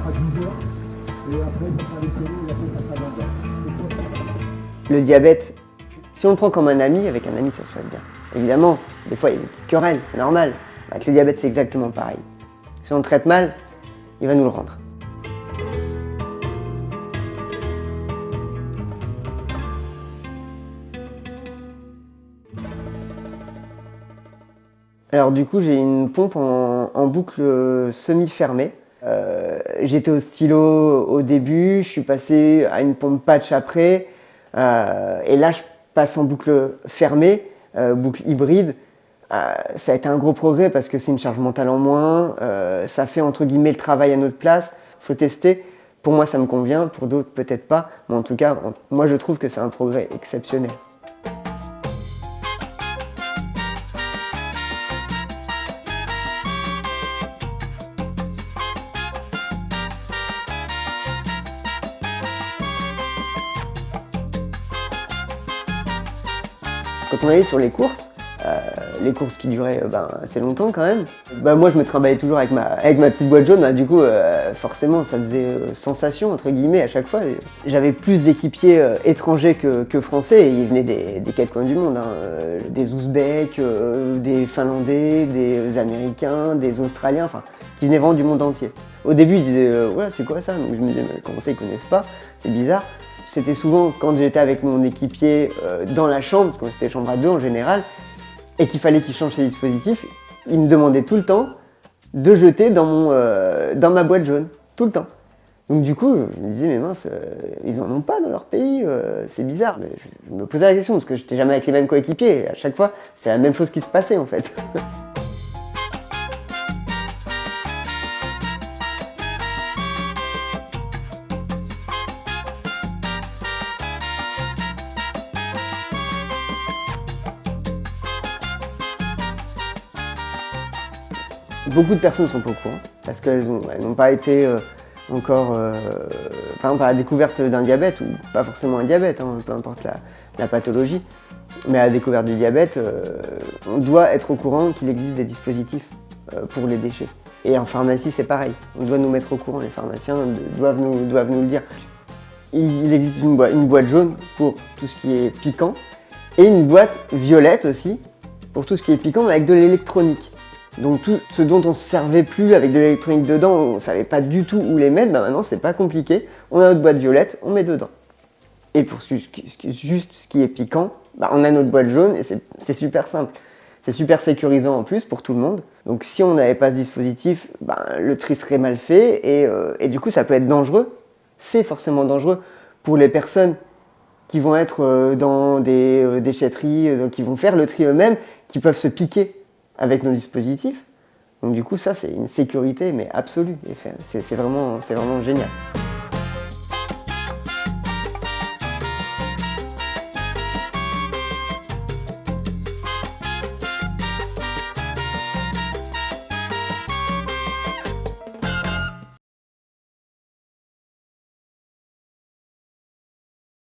à 10 heures. Et après, ça sera les séries, et après, ça sera dans le Le diabète, si on le prend comme un ami, avec un ami, ça se passe bien. Évidemment, des fois, il y a des petites querelles, c'est normal. Avec le diabète, c'est exactement pareil. Si on le traite mal, il va nous le rendre. Alors du coup, j'ai une pompe en boucle semi-fermée. J'étais au stylo au début, je suis passé à une pompe patch après, et là je passe en boucle fermée, boucle hybride. Ça a été un gros progrès parce que c'est une charge mentale en moins, ça fait entre guillemets le travail à notre place, faut tester. Pour moi ça me convient, pour d'autres peut-être pas, mais en tout cas, moi je trouve que c'est un progrès exceptionnel. Quand on allait sur les courses qui duraient assez longtemps quand même, moi je me trimballais toujours avec ma petite boîte jaune, du coup forcément ça faisait sensation entre guillemets à chaque fois. J'avais plus d'équipiers étrangers que français, et ils venaient des quatre coins du monde, des Ouzbeks, des Finlandais, des Américains, des Australiens, enfin qui venaient vraiment du monde entier. Au début ils disaient ouais c'est quoi ça, donc je me disais mais comment ça ils connaissent pas, c'est bizarre. C'était souvent quand j'étais avec mon équipier dans la chambre, parce que c'était chambre à deux en général, et qu'il fallait qu'il change ses dispositifs, il me demandait tout le temps de jeter dans ma boîte jaune, tout le temps. Donc du coup, je me disais, mais mince, ils en ont pas dans leur pays, c'est bizarre. Mais je me posais la question, parce que j'étais jamais avec les mêmes coéquipiers, et à chaque fois, c'est la même chose qui se passait en fait. Beaucoup de personnes ne sont pas au courant, parce qu'elles n'ont pas été encore, par exemple à la découverte d'un diabète, ou pas forcément un diabète, peu importe la pathologie, mais à la découverte du diabète, on doit être au courant qu'il existe des dispositifs pour les déchets. Et en pharmacie c'est pareil, on doit nous mettre au courant, les pharmaciens doivent nous le dire. Il existe une boîte jaune pour tout ce qui est piquant, et une boîte violette aussi, pour tout ce qui est piquant, mais avec de l'électronique. Donc tout ce dont on se servait plus avec de l'électronique dedans, on ne savait pas du tout où les mettre, maintenant c'est pas compliqué. On a notre boîte violette, on met dedans. Et pour juste ce qui est piquant, on a notre boîte jaune et c'est super simple. C'est super sécurisant en plus pour tout le monde. Donc si on n'avait pas ce dispositif, le tri serait mal fait et du coup ça peut être dangereux. C'est forcément dangereux pour les personnes qui vont être dans des déchetteries, qui vont faire le tri eux-mêmes, qui peuvent se piquer avec nos dispositifs. Donc du coup ça c'est une sécurité mais absolue, et c'est vraiment génial.